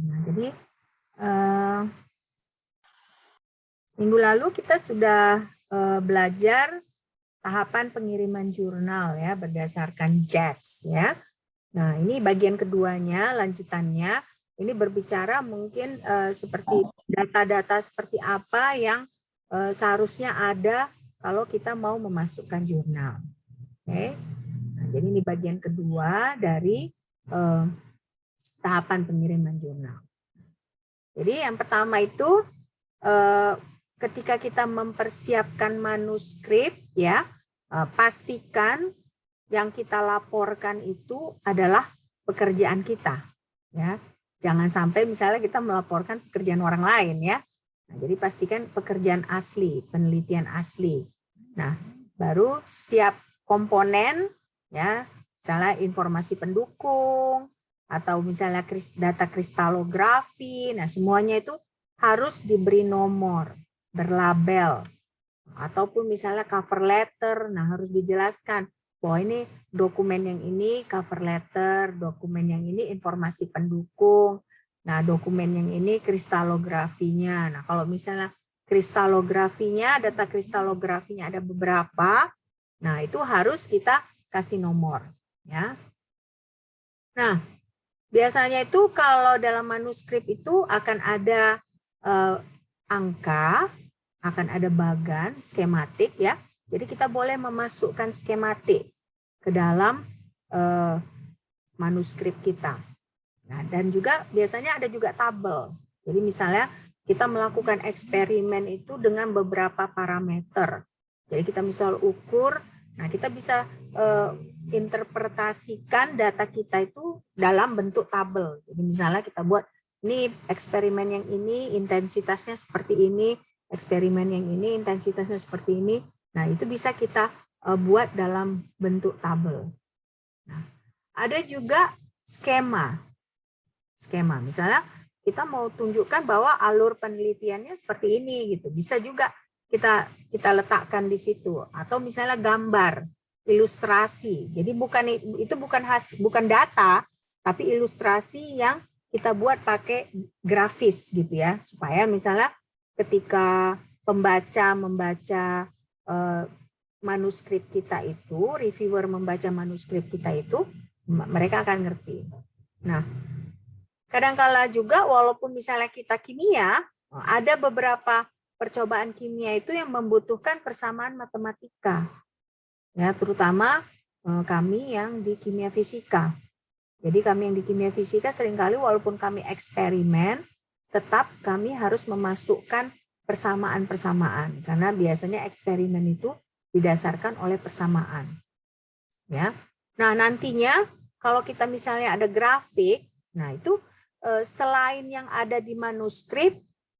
Nah, jadi minggu lalu kita sudah belajar tahapan pengiriman jurnal ya berdasarkan JAX ya. Nah, ini bagian keduanya, lanjutannya. Ini berbicara mungkin seperti data-data seperti apa yang seharusnya ada kalau kita mau memasukkan jurnal. Oke. Nah, jadi ini bagian kedua dari tahapan pengiriman jurnal. Jadi yang pertama itu ketika kita mempersiapkan manuskrip ya, pastikan yang kita laporkan itu adalah pekerjaan kita ya. Jangan sampai misalnya kita melaporkan pekerjaan orang lain ya. Nah, jadi pastikan pekerjaan asli, penelitian asli. Nah, baru setiap komponen ya, misalnya informasi pendukung atau misalnya data kristalografi, nah semuanya itu harus diberi nomor, berlabel. Ataupun misalnya cover letter, nah harus dijelaskan bahwa ini dokumen yang ini cover letter, dokumen yang ini informasi pendukung, nah dokumen yang ini kristalografinya. Nah kalau misalnya kristalografinya, data kristalografinya ada beberapa, nah itu harus kita kasih nomor. Ya. Nah biasanya itu kalau dalam manuskrip itu akan ada angka, akan ada bagan, skematik ya. Jadi kita boleh memasukkan skematik ke dalam manuskrip kita. Nah, dan juga biasanya ada juga tabel. Jadi misalnya kita melakukan eksperimen itu dengan beberapa parameter. Jadi kita misal ukur, nah kita bisa interpretasikan data kita itu dalam bentuk tabel. Jadi misalnya kita buat ini eksperimen yang ini intensitasnya seperti ini, eksperimen yang ini intensitasnya seperti ini. Nah, itu bisa kita buat dalam bentuk tabel. Nah, ada juga skema. Skema, misalnya kita mau tunjukkan bahwa alur penelitiannya seperti ini gitu. Bisa juga kita letakkan di situ atau misalnya gambar, ilustrasi. Jadi bukan data, tapi ilustrasi yang kita buat pakai grafis gitu ya, supaya misalnya ketika pembaca membaca manuskrip kita itu, reviewer membaca manuskrip kita itu, mereka akan ngerti. Nah, kadangkala juga walaupun misalnya kita kimia, ada beberapa percobaan kimia itu yang membutuhkan persamaan matematika. Ya, terutama kami yang di kimia fisika. Jadi kami yang di kimia fisika seringkali walaupun kami eksperimen, tetap kami harus memasukkan persamaan-persamaan karena biasanya eksperimen itu didasarkan oleh persamaan. Ya. Nah, nantinya kalau kita misalnya ada grafik, nah itu selain yang ada di manuskrip,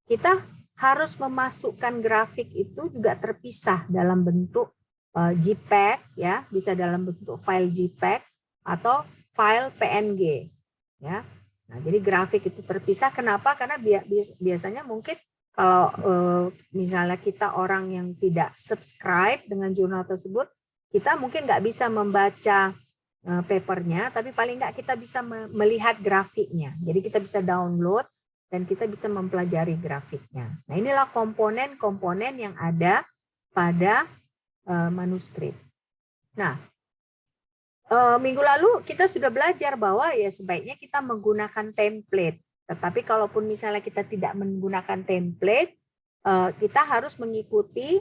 kita harus memasukkan grafik itu juga terpisah dalam bentuk JPEG ya, bisa dalam bentuk file JPEG atau file PNG ya. Nah, jadi grafik itu terpisah. Kenapa? Karena biasanya mungkin kalau misalnya kita orang yang tidak subscribe dengan jurnal tersebut, kita mungkin nggak bisa membaca papernya, tapi paling nggak kita bisa melihat grafiknya. Jadi kita bisa download dan kita bisa mempelajari grafiknya. Nah, inilah komponen-komponen yang ada pada manuskrip. Nah, minggu lalu kita sudah belajar bahwa ya sebaiknya kita menggunakan template. Tetapi kalaupun misalnya kita tidak menggunakan template, kita harus mengikuti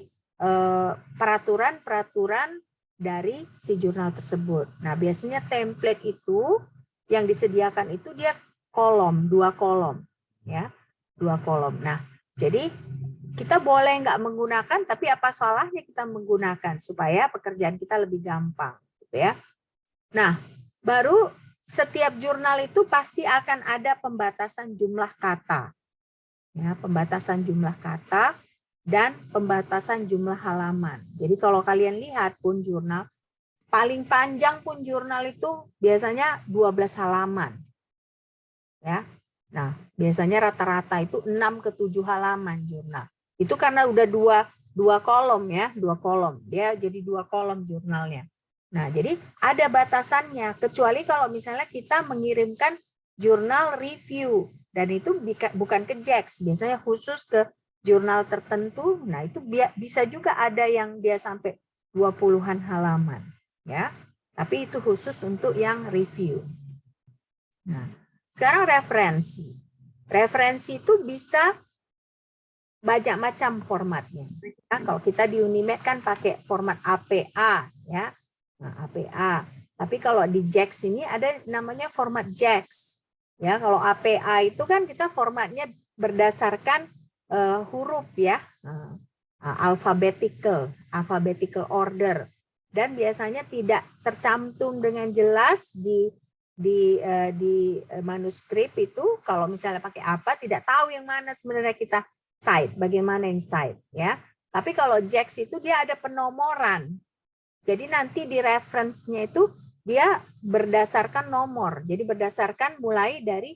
peraturan-peraturan dari si jurnal tersebut. Nah, biasanya template itu yang disediakan itu dia dua kolom, ya, 2 kolom. Nah, jadi kita boleh nggak menggunakan, tapi apa salahnya kita menggunakan supaya pekerjaan kita lebih gampang, gitu ya. Nah, baru setiap jurnal itu pasti akan ada pembatasan jumlah kata. Ya, pembatasan jumlah kata dan pembatasan jumlah halaman. Jadi kalau kalian lihat pun jurnal, paling panjang pun jurnal itu biasanya 12 halaman. Ya. Nah, biasanya rata-rata itu 6 ke 7 halaman jurnal. Itu karena udah dua kolom ya, 2 kolom. Dia jadi 2 kolom jurnalnya. Nah, jadi ada batasannya, kecuali kalau misalnya kita mengirimkan jurnal review. Dan itu bukan ke JAX, biasanya khusus ke jurnal tertentu. Nah, itu bisa juga ada yang dia sampai 20-an halaman, ya. Tapi itu khusus untuk yang review. Nah, sekarang referensi. Referensi itu bisa banyak macam formatnya. Nah, kalau kita di Unimed kan pakai format APA, ya. Nah, APA. Tapi kalau di JAX ini ada namanya format JAX. Ya, kalau APA itu kan kita formatnya berdasarkan huruf, ya. Alphabetical order, dan biasanya tidak tercantum dengan jelas di manuskrip itu. Kalau misalnya pakai apa, tidak tahu yang mana sebenarnya kita cite, bagaimana yang cite, ya. Tapi kalau JAX itu dia ada penomoran, jadi nanti di reference-nya itu dia berdasarkan nomor, jadi berdasarkan mulai dari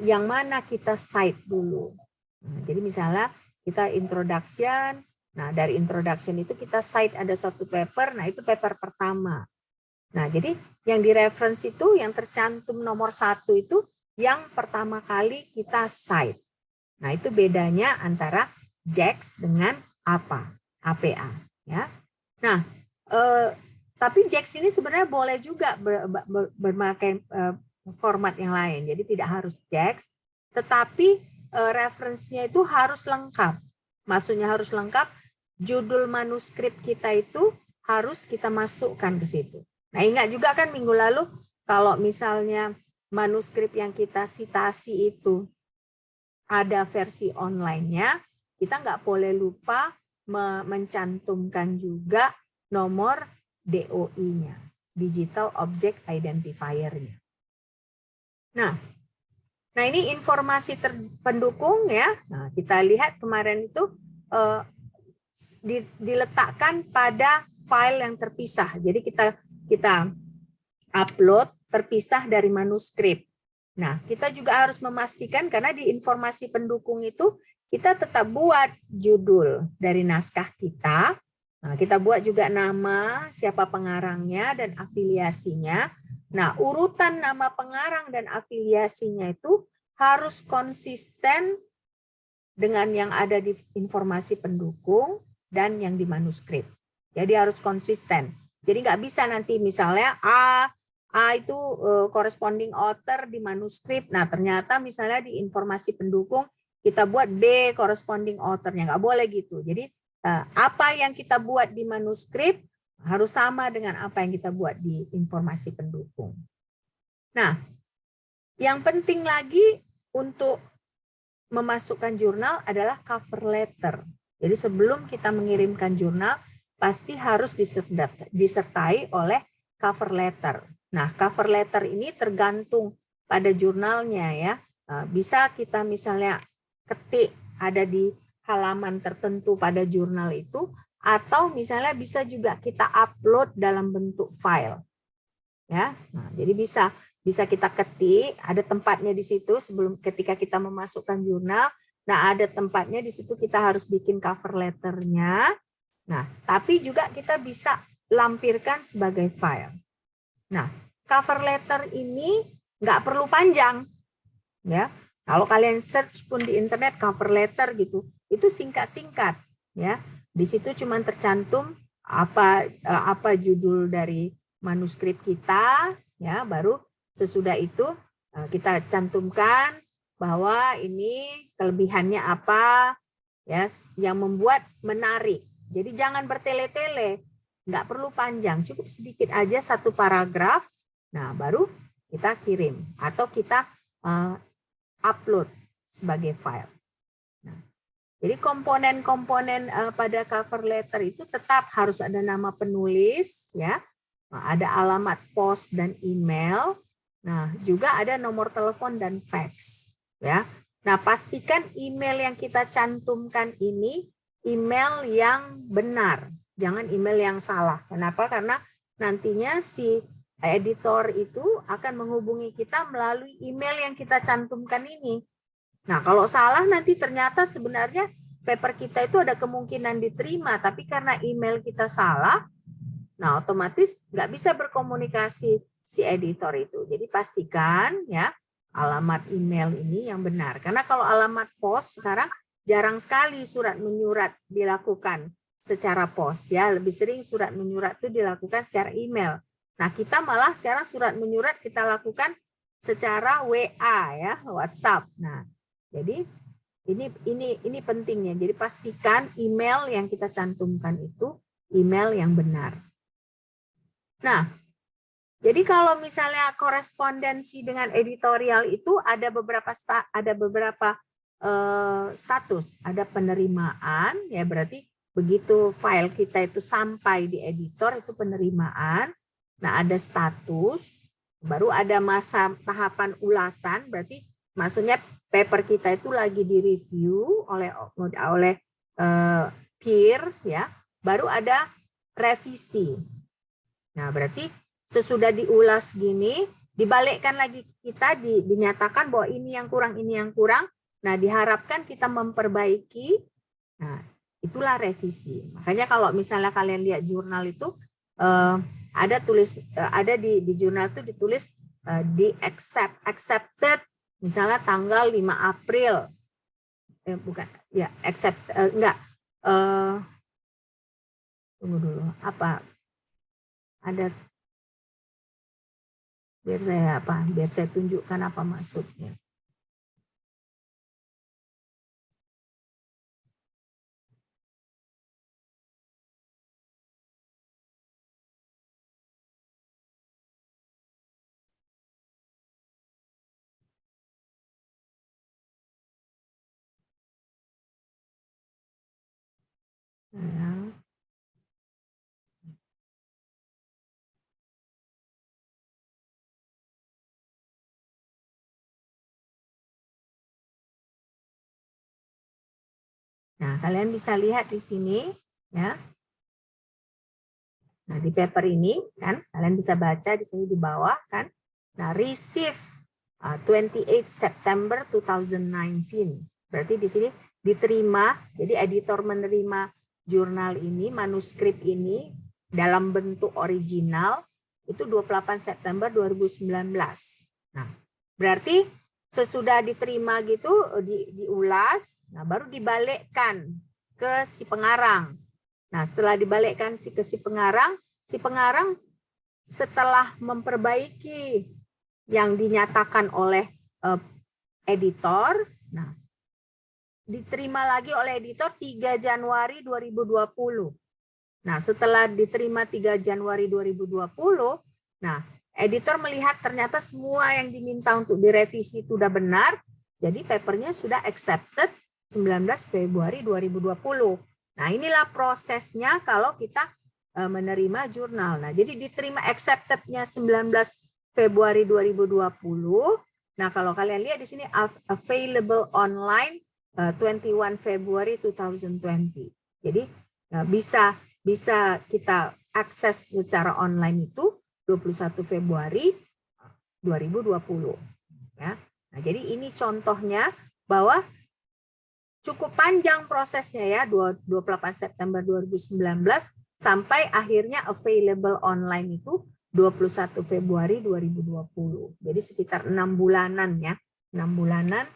yang mana kita cite dulu. Nah, jadi misalnya kita introduction. Nah, dari introduction itu kita cite ada satu paper, nah itu paper pertama. Nah, jadi yang di reference itu, yang tercantum nomor 1 itu yang pertama kali kita cite. Nah, itu bedanya antara JAX dengan APA. Ya. Nah, tapi JAX ini sebenarnya boleh juga bermakai format yang lain. Jadi tidak harus JAX, tetapi reference-nya itu harus lengkap. Maksudnya harus lengkap. Judul manuskrip kita itu harus kita masukkan ke situ. Nah, ingat juga kan minggu lalu kalau misalnya manuskrip yang kita citasi itu ada versi online-nya, kita nggak boleh lupa mencantumkan juga nomor DOI-nya, Digital Object Identifier-nya. Nah ini informasi pendukung, ya. Nah, kita lihat kemarin itu diletakkan pada file yang terpisah. Jadi kita upload terpisah dari manuskrip. Nah, kita juga harus memastikan, karena di informasi pendukung itu kita tetap buat judul dari naskah kita. Nah, kita buat juga nama, siapa pengarangnya, dan afiliasinya. Nah, urutan nama pengarang dan afiliasinya itu harus konsisten dengan yang ada di informasi pendukung dan yang di manuskrip. Jadi harus konsisten. Jadi nggak bisa nanti misalnya A itu corresponding author di manuskrip. Nah, ternyata misalnya di informasi pendukung kita buat B corresponding author-nya. Nggak boleh gitu. Jadi apa yang kita buat di manuskrip harus sama dengan apa yang kita buat di informasi pendukung. Nah, yang penting lagi untuk memasukkan jurnal adalah cover letter. Jadi sebelum kita mengirimkan jurnal, pasti harus disertai oleh cover letter. Nah, cover letter ini tergantung pada jurnalnya, ya. Bisa kita misalnya ketik ada di halaman tertentu pada jurnal itu, atau misalnya bisa juga kita upload dalam bentuk file. Ya. Nah, jadi bisa kita ketik, ada tempatnya di situ sebelum ketika kita memasukkan jurnal. Nah, ada tempatnya di situ, kita harus bikin cover letternya. Nah, tapi juga kita bisa lampirkan sebagai file. Nah, cover letter ini nggak perlu panjang, ya. Kalau kalian search pun di internet cover letter gitu, itu singkat-singkat, ya. Di situ cuma tercantum apa judul dari manuskrip kita, ya. Baru sesudah itu kita cantumkan bahwa ini kelebihannya apa, ya, yang membuat menarik. Jadi jangan bertele-tele, nggak perlu panjang, cukup sedikit aja, satu paragraf. Nah, baru kita kirim atau kita upload sebagai file. Nah, jadi komponen-komponen pada cover letter itu tetap harus ada nama penulis, ya, ada alamat pos dan email. Nah, juga ada nomor telepon dan fax, ya. Nah, pastikan email yang kita cantumkan ini email yang benar, jangan email yang salah. Kenapa? Karena nantinya si editor itu akan menghubungi kita melalui email yang kita cantumkan ini. Nah, kalau salah nanti ternyata sebenarnya paper kita itu ada kemungkinan diterima, tapi karena email kita salah, nah otomatis nggak bisa berkomunikasi si editor itu. Jadi pastikan, ya, alamat email ini yang benar. Karena kalau alamat pos sekarang jarang sekali surat menyurat dilakukan secara pos ya, lebih sering surat menyurat itu dilakukan secara email. Nah, kita malah sekarang surat menyurat kita lakukan secara WA ya, WhatsApp. Nah, jadi ini pentingnya. Jadi pastikan email yang kita cantumkan itu email yang benar. Nah, jadi kalau misalnya korespondensi dengan editorial itu ada beberapa status, ada penerimaan ya, berarti begitu file kita itu sampai di editor itu penerimaan. Nah, ada status, baru ada masa tahapan ulasan, berarti maksudnya paper kita itu lagi direview oleh peer ya, baru ada revisi. Nah, berarti sesudah diulas gini, dibalikkan lagi kita dinyatakan bahwa ini yang kurang, ini yang kurang. Nah, diharapkan kita memperbaiki. Nah, itulah revisi. Makanya kalau misalnya kalian lihat jurnal itu ada di jurnal itu ditulis di accepted misalnya tanggal 5 April. Bukan, ya enggak. Tunggu dulu, apa? Ada biar saya tunjukkan apa maksudnya. Nah, kalian bisa lihat di sini ya. Nah, di paper ini kan kalian bisa baca di sini di bawah kan. Nah, receive 28 September 2019. Berarti di sini diterima, jadi editor menerima jurnal ini, manuskrip ini dalam bentuk original itu 28 September 2019. Nah, berarti sesudah diterima gitu, diulas, nah baru dibalikkan ke si pengarang. Nah, setelah dibalikkan ke si pengarang setelah memperbaiki yang dinyatakan oleh editor, nah diterima lagi oleh editor 3 Januari 2020. Nah, setelah diterima 3 Januari 2020, nah editor melihat ternyata semua yang diminta untuk direvisi itu sudah benar, jadi papernya sudah accepted 19 Februari 2020. Nah, inilah prosesnya kalau kita menerima jurnal. Nah, jadi diterima accepted-nya 19 Februari 2020. Nah, kalau kalian lihat di sini available online 21 Februari 2020. Jadi bisa kita akses secara online itu 21 Februari 2020 ya. Nah, jadi ini contohnya bahwa cukup panjang prosesnya ya, 28 September 2019 sampai akhirnya available online itu 21 Februari 2020. Jadi sekitar 6 bulanan ya. 6 bulanan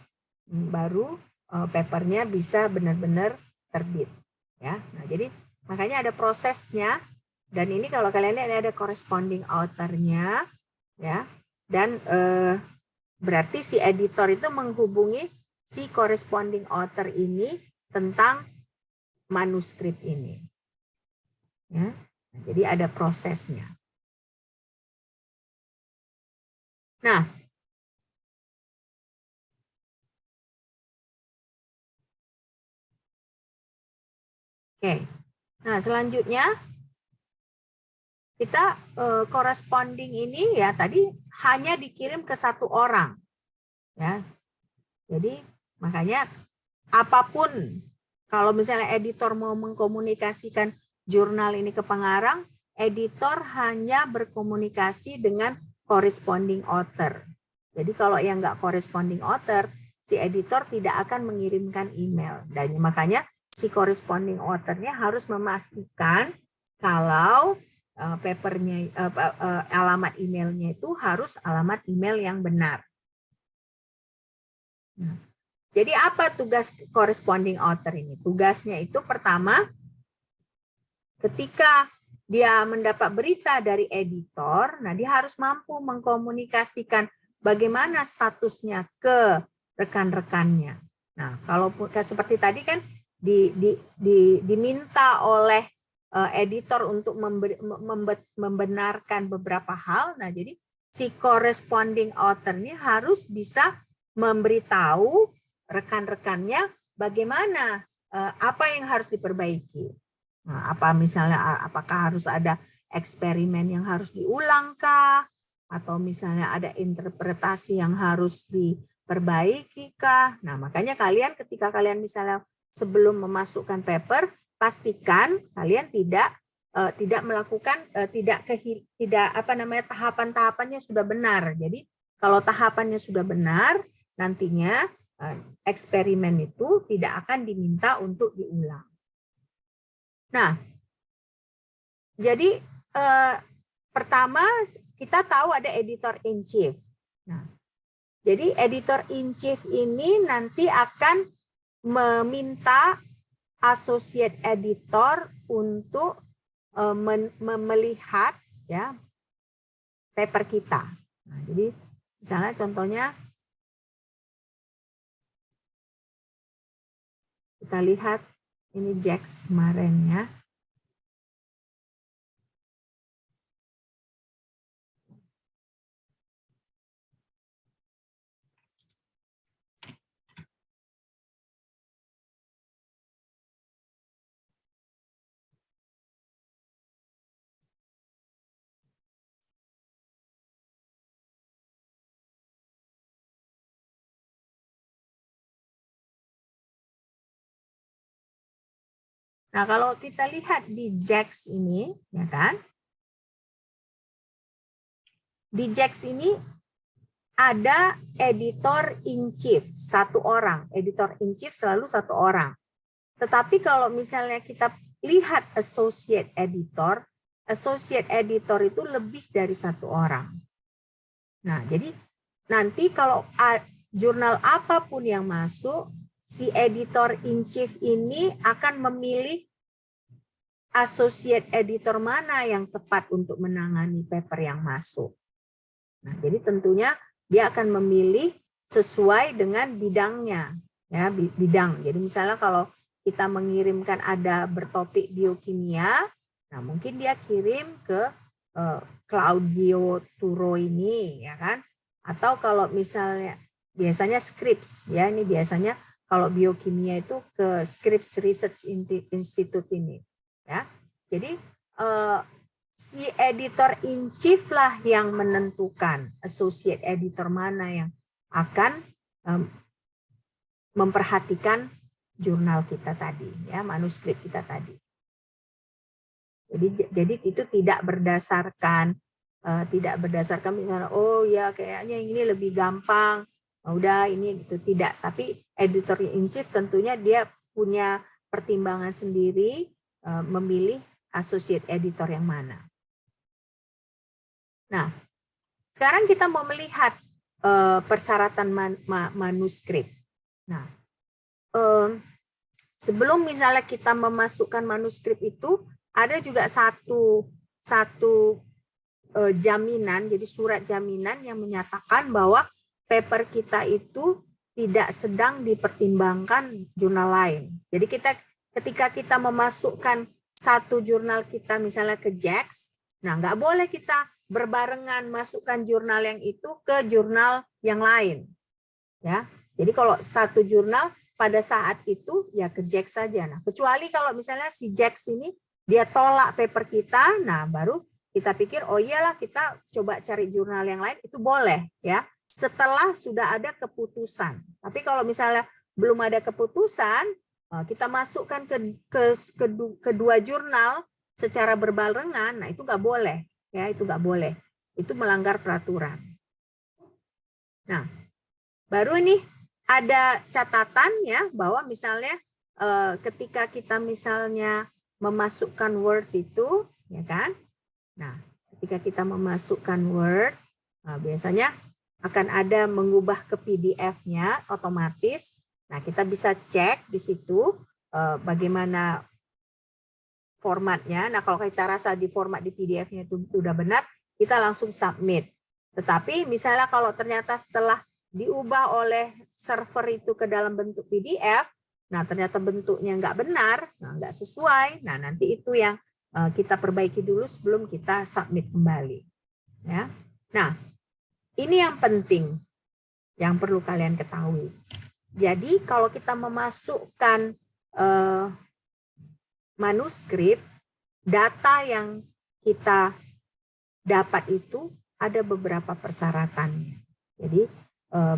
baru papernya bisa benar-benar terbit ya. Nah, jadi makanya ada prosesnya, dan ini kalau kalian lihat ada corresponding author-nya ya, dan berarti si editor itu menghubungi si corresponding author ini tentang manuskrip ini ya. Nah, jadi ada prosesnya. Nah, oke. Nah, selanjutnya kita corresponding ini ya tadi hanya dikirim ke satu orang ya. Jadi makanya apapun, kalau misalnya editor mau mengkomunikasikan jurnal ini ke pengarang, editor hanya berkomunikasi dengan corresponding author. Jadi kalau yang nggak corresponding author, si editor tidak akan mengirimkan email. Dan makanya si corresponding author-nya harus memastikan kalau papernya alamat emailnya itu harus alamat email yang benar. Nah, jadi apa tugas corresponding author ini? Tugasnya itu pertama, ketika dia mendapat berita dari editor, nah dia harus mampu mengkomunikasikan bagaimana statusnya ke rekan-rekannya. Nah, kalau seperti tadi kan diminta oleh editor untuk membenarkan beberapa hal. Nah, jadi si corresponding author ini harus bisa memberitahu rekan-rekannya bagaimana apa yang harus diperbaiki. Nah, apa misalnya apakah harus ada eksperimen yang harus diulangkah, atau misalnya ada interpretasi yang harus diperbaiki kah? Nah, makanya kalian ketika kalian misalnya sebelum memasukkan paper, pastikan kalian tidak melakukan tidak tahapan-tahapannya sudah benar. Jadi kalau tahapannya sudah benar, nantinya eksperimen itu tidak akan diminta untuk diulang. Nah, jadi pertama kita tahu ada editor in chief. Nah, jadi editor in chief ini nanti akan meminta associate editor untuk melihat ya paper kita. Nah, jadi misalnya contohnya kita lihat ini Jax kemarin ya. Nah, kalau kita lihat di Jax ini, ya kan? Di Jax ini ada editor in chief, satu orang. Editor in chief selalu satu orang. Tetapi kalau misalnya kita lihat associate editor itu lebih dari satu orang. Nah, jadi nanti kalau jurnal apapun yang masuk, si editor in chief ini akan memilih associate editor mana yang tepat untuk menangani paper yang masuk. Nah, jadi tentunya dia akan memilih sesuai dengan bidangnya, ya bidang. Jadi misalnya kalau kita mengirimkan ada bertopik biokimia, nah mungkin dia kirim ke Claudio Turo ini, ya kan? Atau kalau misalnya biasanya Scripps, ya ini biasanya kalau biokimia itu ke Scripps Research Institute ini. Ya, jadi si editor in chief lah yang menentukan associate editor mana yang akan memperhatikan jurnal kita tadi, ya manuskrip kita tadi. Jadi itu tidak berdasarkan misalnya oh ya kayaknya ini lebih gampang, udah ini gitu tidak. Tapi editor in chief tentunya dia punya pertimbangan sendiri. Memilih associate editor yang mana. Nah, sekarang kita mau melihat persyaratan manuskrip. Nah, sebelum misalnya kita memasukkan manuskrip itu, ada juga satu jaminan, jadi surat jaminan yang menyatakan bahwa paper kita itu tidak sedang dipertimbangkan jurnal lain. Jadi ketika kita memasukkan satu jurnal kita misalnya ke Jax, nah nggak boleh kita berbarengan masukkan jurnal yang itu ke jurnal yang lain. Ya, jadi kalau satu jurnal pada saat itu ya ke Jax saja. Nah, kecuali kalau misalnya si Jax ini dia tolak paper kita, nah baru kita pikir oh iyalah kita coba cari jurnal yang lain, itu boleh ya. Setelah sudah ada keputusan. Tapi kalau misalnya belum ada keputusan, kita masukkan ke kedua jurnal secara berbarengan, nah itu nggak boleh, ya itu nggak boleh, itu melanggar peraturan. Nah, baru ini ada catatan ya bahwa misalnya ketika kita misalnya memasukkan Word itu, ya kan? Nah, ketika kita memasukkan Word, biasanya akan ada mengubah ke PDF-nya otomatis. Nah, kita bisa cek di situ bagaimana formatnya. Nah, kalau kita rasa di format di PDF-nya itu sudah benar, kita langsung submit. Tetapi misalnya kalau ternyata setelah diubah oleh server itu ke dalam bentuk PDF, nah ternyata bentuknya nggak benar, nah, nggak sesuai, nah nanti itu yang kita perbaiki dulu sebelum kita submit kembali. Ya. Nah, ini yang penting, yang perlu kalian ketahui. Jadi kalau kita memasukkan manuskrip, data yang kita dapat itu ada beberapa persyaratannya. Jadi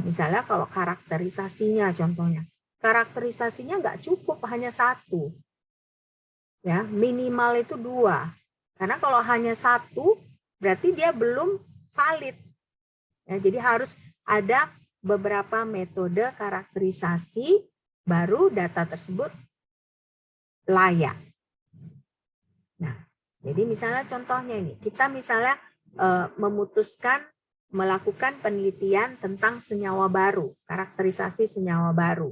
misalnya kalau karakterisasinya contohnya, karakterisasinya nggak cukup hanya satu, ya minimal itu 2. Karena kalau hanya satu berarti dia belum valid. Ya, jadi harus ada beberapa metode karakterisasi baru data tersebut layak. Nah, jadi misalnya contohnya ini, kita misalnya memutuskan melakukan penelitian tentang senyawa baru, karakterisasi senyawa baru.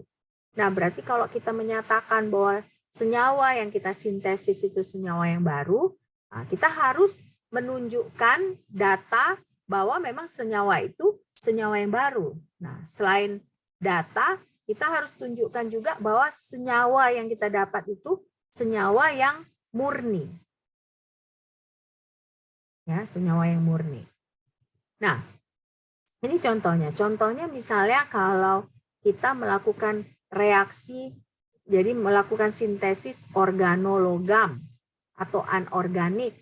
Nah, berarti kalau kita menyatakan bahwa senyawa yang kita sintesis itu senyawa yang baru, nah, kita harus menunjukkan data bahwa memang senyawa itu senyawa yang baru. Nah, selain data, kita harus tunjukkan juga bahwa senyawa yang kita dapat itu senyawa yang murni. Ya, senyawa yang murni. Nah, ini contohnya. Contohnya misalnya kalau kita melakukan reaksi, jadi melakukan sintesis organologam atau anorganik.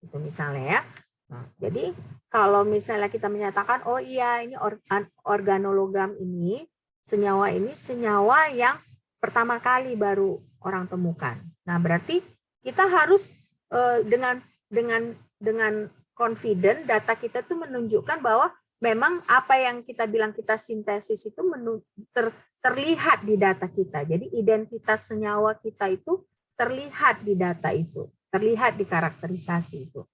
Itu misalnya ya. Nah, jadi kalau misalnya kita menyatakan, oh iya ini organologam ini senyawa yang pertama kali baru orang temukan. Nah, berarti kita harus dengan confident data kita tuh menunjukkan bahwa memang apa yang kita bilang kita sintesis itu terlihat di data kita. Jadi identitas senyawa kita itu terlihat di data itu, terlihat di karakterisasi itu.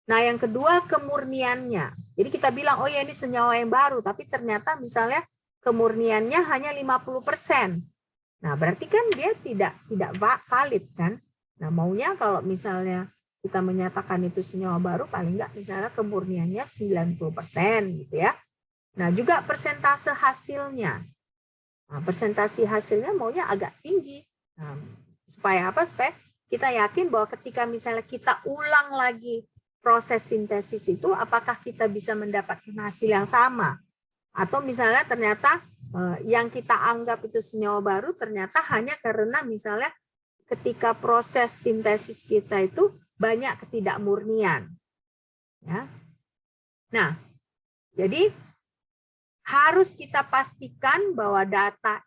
Nah, yang kedua kemurniannya. Jadi kita bilang, oh ya ini senyawa yang baru, tapi ternyata misalnya kemurniannya hanya 50%. Nah, berarti kan dia tidak valid kan? Nah, maunya kalau misalnya kita menyatakan itu senyawa baru, paling enggak misalnya kemurniannya 90% gitu ya. Nah, juga persentase hasilnya. Nah, persentase hasilnya maunya agak tinggi. Nah, supaya apa? Supaya kita yakin bahwa ketika misalnya kita ulang lagi proses sintesis itu, apakah kita bisa mendapatkan hasil yang sama? Atau misalnya ternyata yang kita anggap itu senyawa baru ternyata hanya karena misalnya ketika proses sintesis kita itu banyak ketidakmurnian. Ya. Nah, jadi harus kita pastikan bahwa data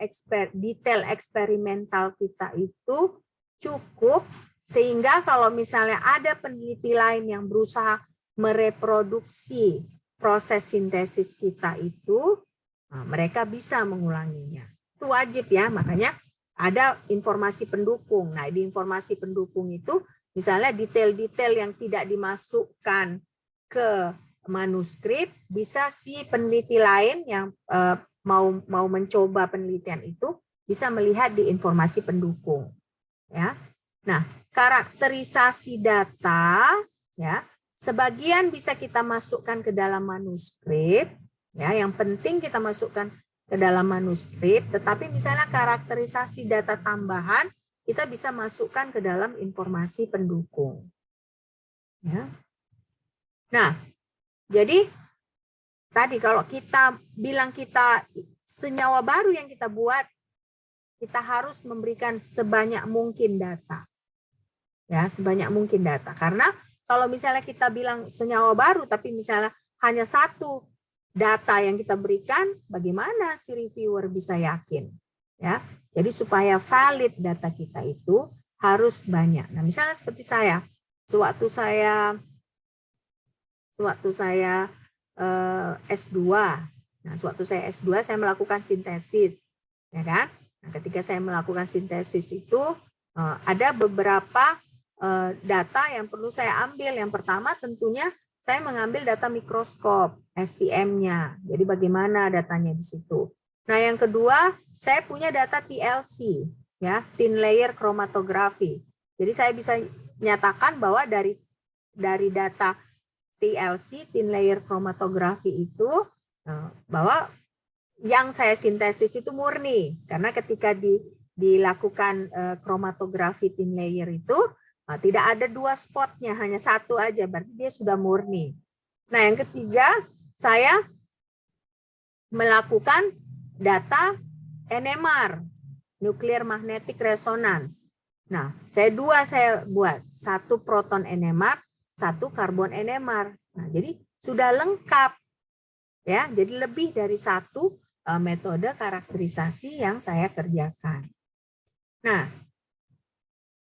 detail eksperimental kita itu cukup sehingga kalau misalnya ada peneliti lain yang berusaha mereproduksi proses sintesis kita itu, nah, mereka bisa mengulanginya. Itu wajib ya, makanya ada informasi pendukung. Nah, di informasi pendukung itu misalnya detail-detail yang tidak dimasukkan ke manuskrip, bisa si peneliti lain yang mau mencoba penelitian itu bisa melihat di informasi pendukung. Ya. Nah, karakterisasi data, ya, sebagian bisa kita masukkan ke dalam manuskrip, ya, yang penting kita masukkan ke dalam manuskrip, tetapi misalnya karakterisasi data tambahan kita bisa masukkan ke dalam informasi pendukung. Ya. Nah, jadi tadi kalau kita bilang kita senyawa baru yang kita buat, kita harus memberikan sebanyak mungkin data. Ya, sebanyak mungkin data. Karena kalau misalnya kita bilang senyawa baru, tapi misalnya hanya satu data yang kita berikan, bagaimana si reviewer bisa yakin? Ya, jadi supaya valid data kita itu harus banyak. Nah, misalnya seperti saya, sewaktu saya S2, nah sewaktu saya S2 saya melakukan sintesis, ya kan? Nah, ketika saya melakukan sintesis itu ada beberapa data yang perlu saya ambil. Yang pertama tentunya saya mengambil data mikroskop, STM-nya. Jadi bagaimana datanya di situ. Nah, yang kedua, saya punya data TLC, ya, thin layer chromatography. Jadi saya bisa nyatakan bahwa dari data TLC, thin layer chromatography itu, bahwa yang saya sintesis itu murni. Karena ketika dilakukan kromatografi thin layer itu, tidak ada 2 spotnya, hanya 1 aja, berarti dia sudah murni. Nah, yang ketiga, saya melakukan data NMR, Nuclear Magnetic Resonance. Nah, saya buat, 1 proton NMR, 1 karbon NMR. Nah, jadi sudah lengkap, ya. Jadi lebih dari 1 metode karakterisasi yang saya kerjakan. Nah,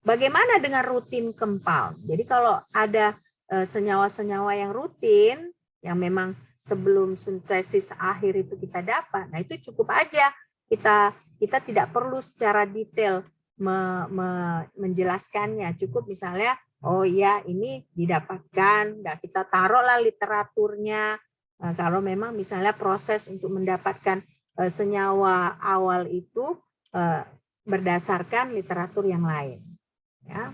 bagaimana dengan rutin compound? Jadi kalau ada senyawa-senyawa yang rutin, yang memang sebelum sintesis akhir itu kita dapat, nah itu cukup aja. Kita tidak perlu secara detail menjelaskannya. Cukup misalnya, oh ya ini didapatkan, nah kita taruhlah literaturnya. Kalau memang misalnya proses untuk mendapatkan senyawa awal itu berdasarkan literatur yang lain. Ya.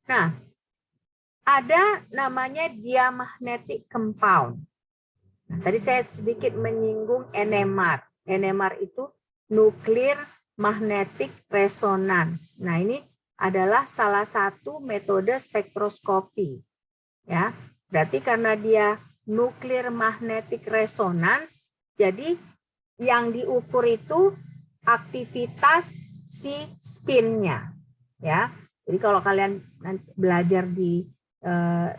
Nah, ada namanya diamagnetic compound. Nah, tadi saya sedikit menyinggung NMR. NMR itu Nuclear Magnetic Resonance. Nah, ini adalah salah satu metode spektroskopi. Ya, berarti karena dia Nuclear Magnetic Resonance, jadi yang diukur itu aktivitas si spinnya, ya. Jadi kalau kalian belajar di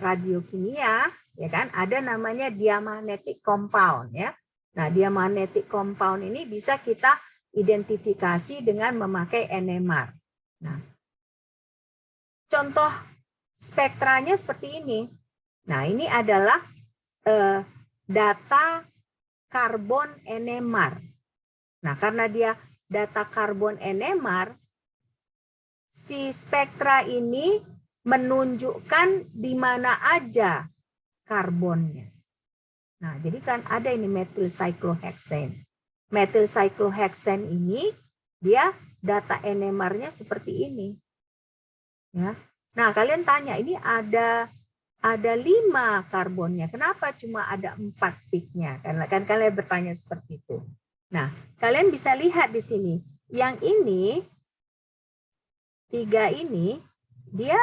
radiokimia, ya kan, ada namanya diamagnetic compound, ya. Nah, diamagnetic compound ini bisa kita identifikasi dengan memakai NMR. Nah, contoh spektranya seperti ini. Nah, ini adalah data karbon NMR. Nah, karena dia data karbon NMR, si spektra ini menunjukkan di mana aja karbonnya. Nah, jadi kan ada ini metil cyclohexane. Metil cyclohexane ini dia data NMR-nya seperti ini. Ya. Nah, kalian tanya, ini ada 5 karbonnya. Kenapa cuma ada 4 peaknya? Karena kan kalian bertanya seperti itu. Nah, kalian bisa lihat di sini. Yang ini 3 ini dia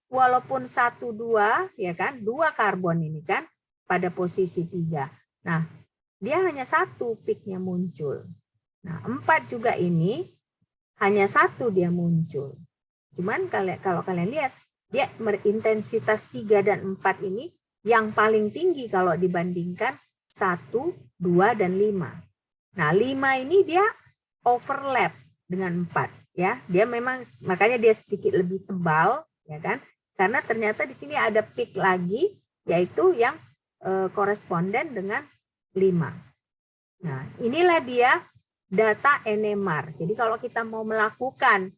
walaupun 1 2 ya kan, 2 karbon ini kan pada posisi 3. Nah, dia hanya 1 peaknya muncul. Nah, 4 juga ini hanya 1 dia muncul. Cuman kalau kalian lihat, dia intensitas 3 dan 4 ini yang paling tinggi kalau dibandingkan 1, 2, dan 5. Nah, 5 ini dia overlap dengan 4. Ya, dia memang makanya dia sedikit lebih tebal, ya kan? Karena ternyata di sini ada peak lagi, yaitu yang koresponden dengan 5. Nah, inilah dia data NMR. Jadi kalau kita mau melakukan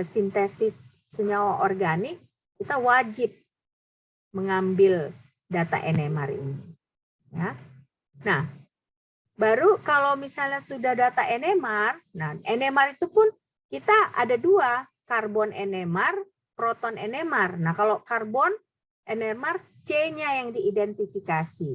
sintesis senyawa organik, kita wajib mengambil data NMR ini. Ya. Nah, baru kalau misalnya sudah data NMR, nah NMR itu pun kita ada 2, karbon NMR, proton NMR. Nah, kalau karbon NMR, C-nya yang diidentifikasi.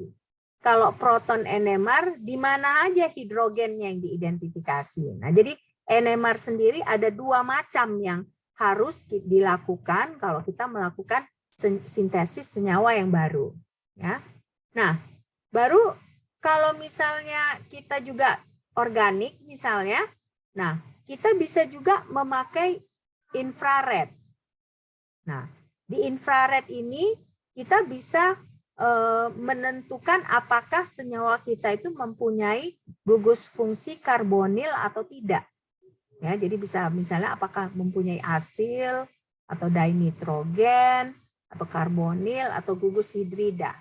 Kalau proton NMR, di mana aja hidrogennya yang diidentifikasi. Nah, jadi NMR sendiri ada 2 macam yang harus dilakukan kalau kita melakukan sintesis senyawa yang baru. Ya. Nah, baru kalau misalnya kita juga organik misalnya, nah kita bisa juga memakai infrared. Nah, di infrared ini kita bisa menentukan apakah senyawa kita itu mempunyai gugus fungsi karbonil atau tidak. Ya, jadi bisa misalnya apakah mempunyai asil atau dinitrogen atau karbonil atau gugus hidrida.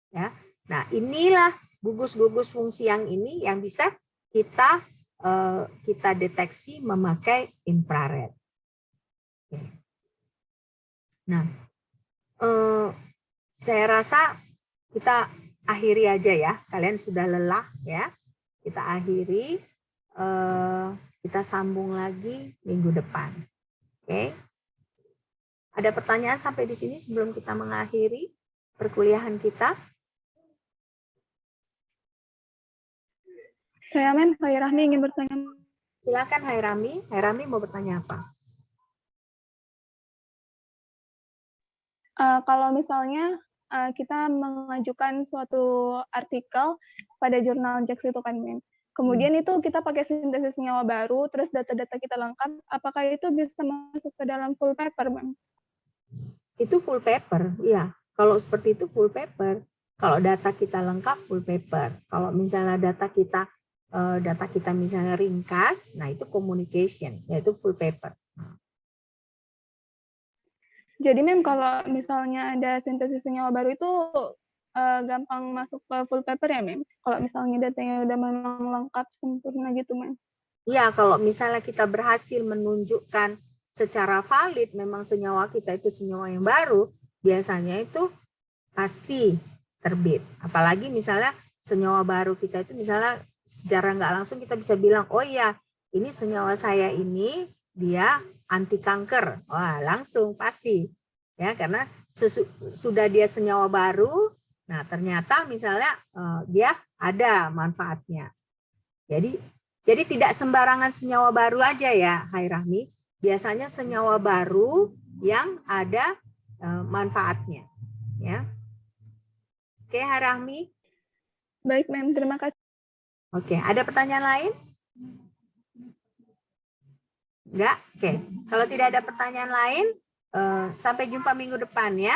Ya. Nah, inilah gugus-gugus fungsi yang ini yang bisa kita deteksi memakai infrared. Nah, Saya rasa kita akhiri aja ya. Kalian sudah lelah ya. Kita akhiri. Kita sambung lagi minggu depan. Oke. Ada pertanyaan sampai di sini sebelum kita mengakhiri perkuliahan kita? Saya Hairami ingin bertanya. Silakan Hairami. Hairami mau bertanya apa? Kalau misalnya kita mengajukan suatu artikel pada jurnal JAKS itu kan, Mem. Kemudian itu kita pakai sintesis senyawa baru, terus data-data kita lengkap, apakah itu bisa masuk ke dalam full paper, Mem? Itu full paper, ya. Kalau seperti itu full paper. Kalau data kita lengkap full paper. Kalau misalnya data kita misalnya ringkas, nah itu communication, yaitu full paper. Jadi Mem, kalau misalnya ada sintesis senyawa baru itu gampang masuk ke full paper ya, Mem? Kalau misalnya datanya udah memang lengkap, sempurna gitu, Mem? Ya, kalau misalnya kita berhasil menunjukkan secara valid memang senyawa kita itu senyawa yang baru, biasanya itu pasti terbit. Apalagi misalnya senyawa baru kita itu misalnya secara nggak langsung kita bisa bilang, oh iya, ini senyawa saya ini dia anti kanker. Wah, langsung pasti. Ya, karena sudah dia senyawa baru, nah ternyata misalnya dia ada manfaatnya. Jadi tidak sembarangan senyawa baru aja ya, Hairami. Biasanya senyawa baru yang ada manfaatnya. Ya. Oke, Hairami. Baik, Mem. Terima kasih. Oke, ada pertanyaan lain? Enggak? Oke. Kalau tidak ada pertanyaan lain, sampai jumpa minggu depan ya.